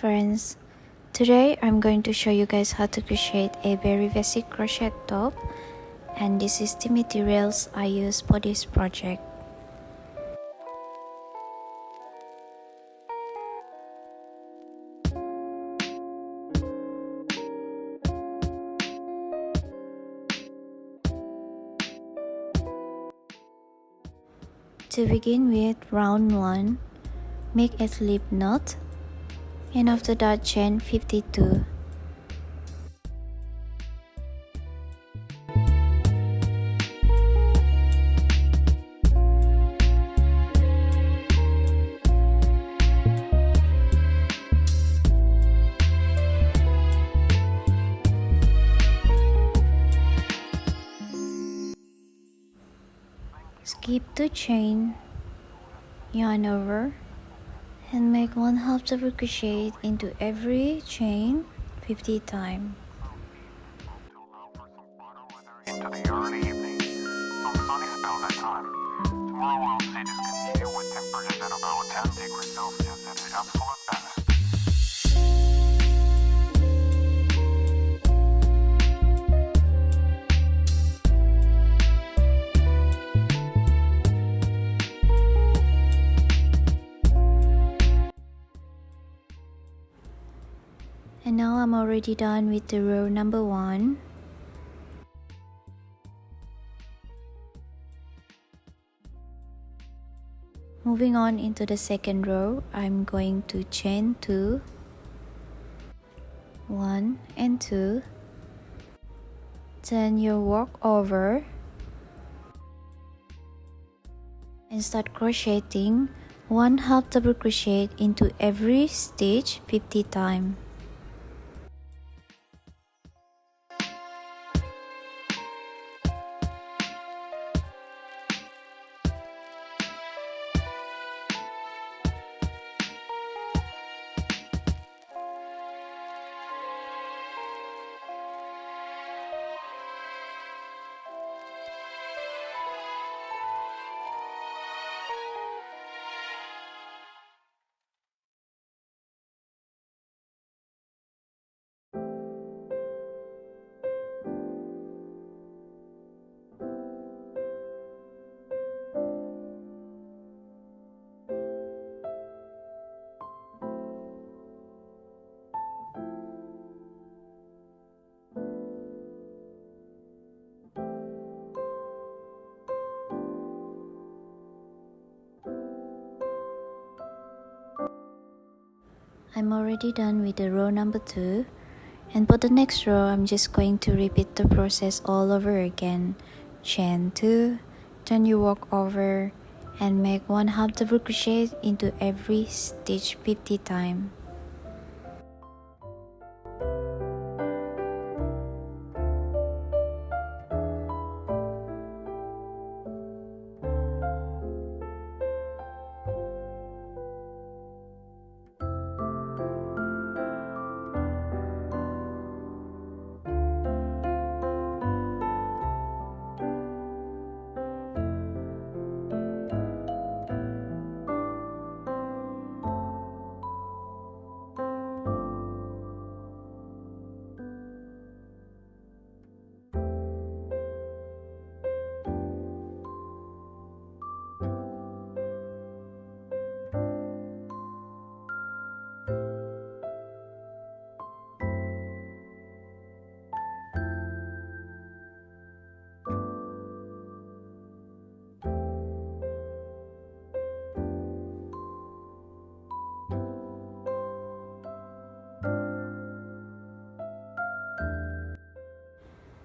friends, today I'm going to show you guys how to crochet a very basic crochet top, and this is the materials I use for this project. To begin with, round 1, make a slip knot, and after that chain 52. Skip 2 chain, yarn over, and make 1/2 double crochet into every chain 50 times. Into the early evening. Some sunny spell that time. Tomorrow we'll see this continue with temperatures at about 10 degrees Celsius at the absolute best. And now I'm already done with the row number 1. Moving on into the second row, I'm going to chain 2, 1 and 2, turn your work over and start crocheting 1/2 double crochet into every stitch 50 times. I'm already done with the row number 2, and for the next row I'm just going to repeat the process all over again. Chain 2, turn your work over and make 1/2 double crochet into every stitch 50 times.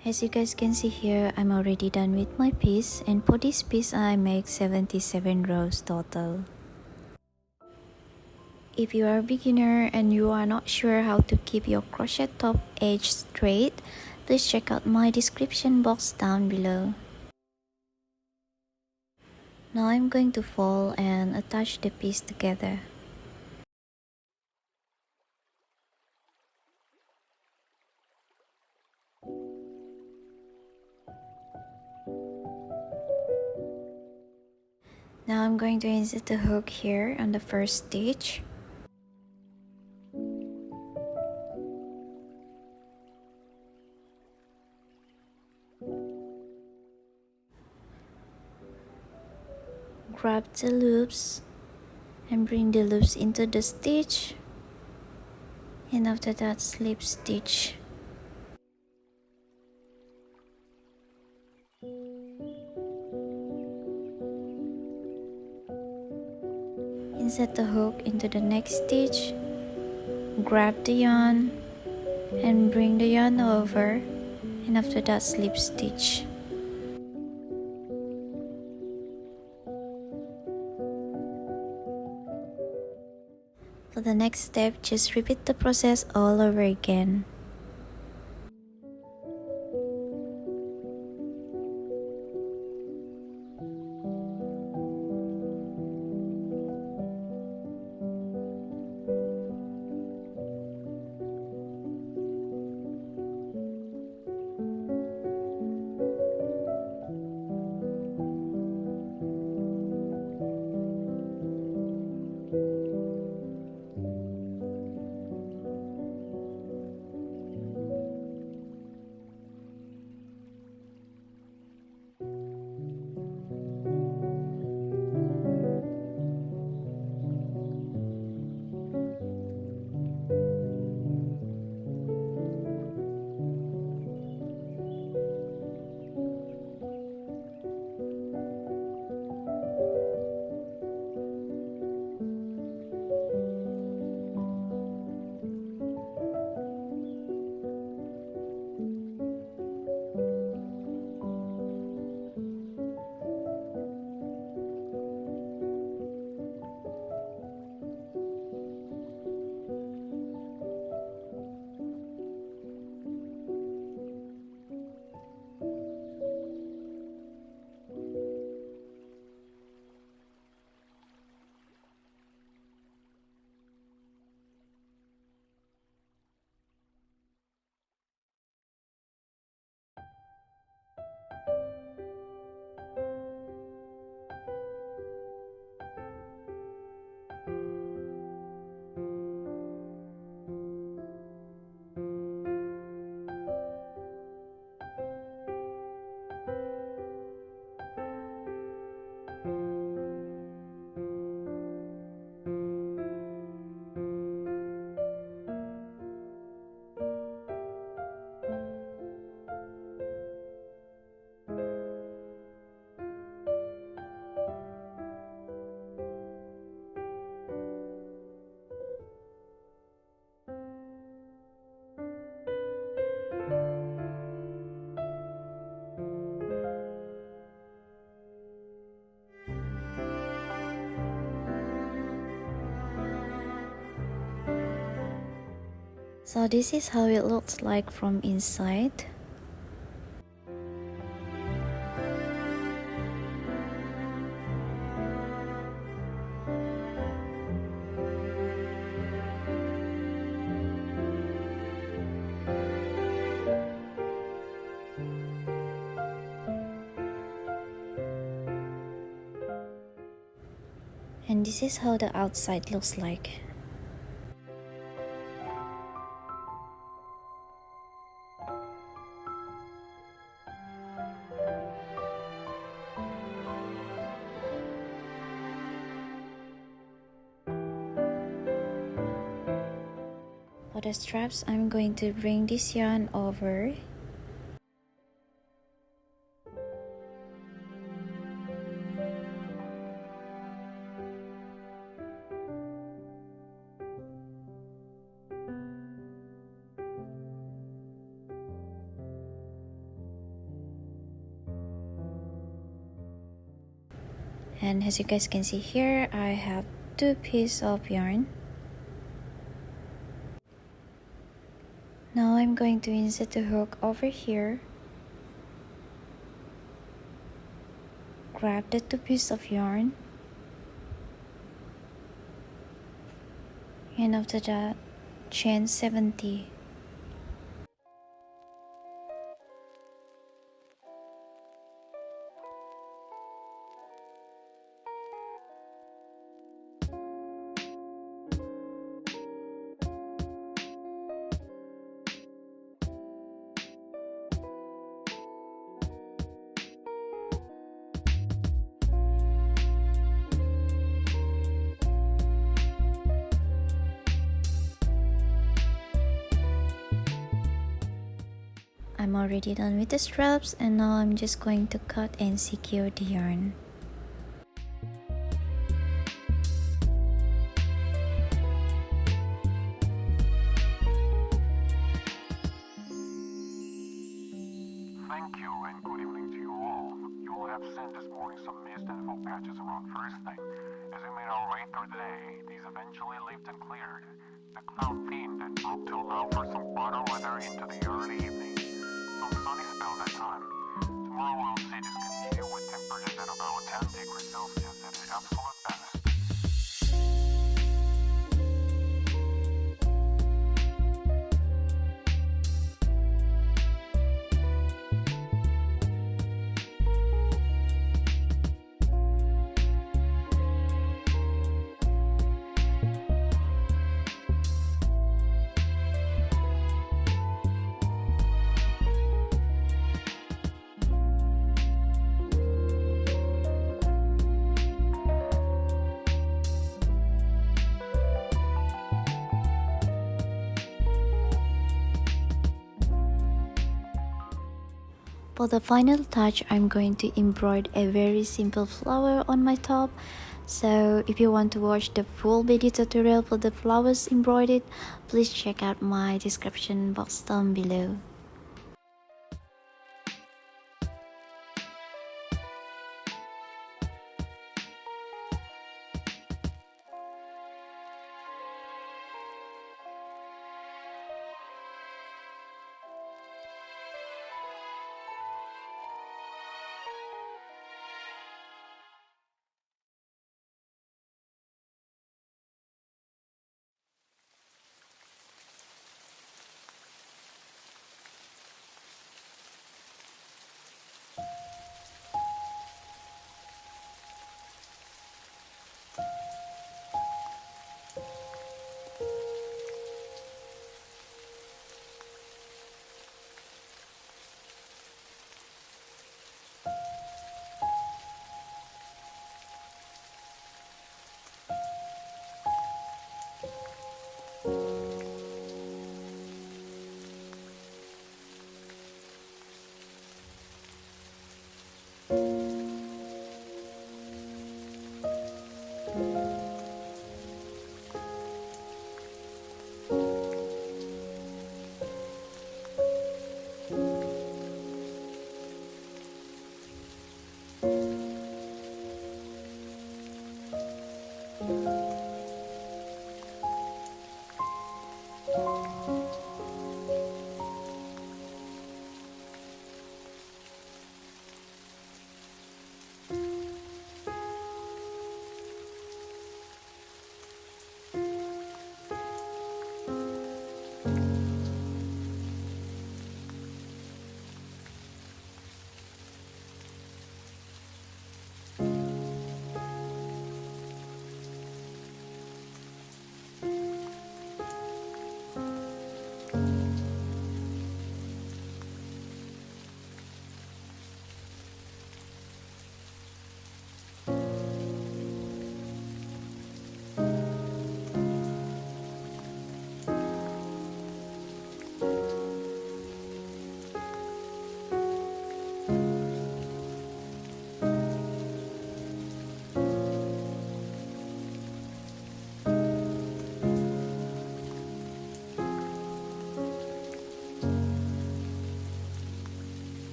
As you guys can see here, I'm already done with my piece, and for this piece I make 77 rows total. If you are a beginner and you are not sure how to keep your crochet top edge straight, please check out my description box down below. Now I'm going to fold and attach the piece together. Now I'm going to insert the hook here on the first stitch. grab the loops and bring the loops into the stitch, and after that slip stitch. Insert the hook into the next stitch, grab the yarn and bring the yarn over, and after that slip stitch. For the next step, just repeat the process all over again. So this is how it looks like from inside. And this is how the outside looks like. For the straps, I'm going to bring this yarn over. And as you guys can see here, I have two pieces of yarn. Now I'm going to insert the hook over here. Grab the two pieces of yarn. And after that, chain 70. I'm already done with the straps, and now I'm just going to cut and secure the yarn. Thank you and good evening to you all. You will have seen this morning some mist and fog patches around first thing. As we made our way through the day, these eventually lifted and cleared. The cloud thinned and broke to allow for some brighter weather into the early evening. Some sunny spell that time. Tomorrow we'll see this continue with temperatures at about 10 degrees Celsius at the absolute best. For the final touch, I'm going to embroider a very simple flower on my top. So if you want to watch the full video tutorial for the flowers embroidered, please check out my description box down below.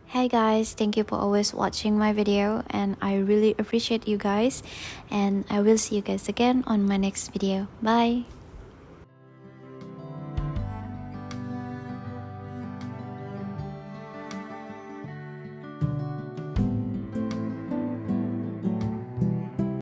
Hey guys, thank you for always watching my video, and I really appreciate you guys, and I will see you guys again on my next video. Bye.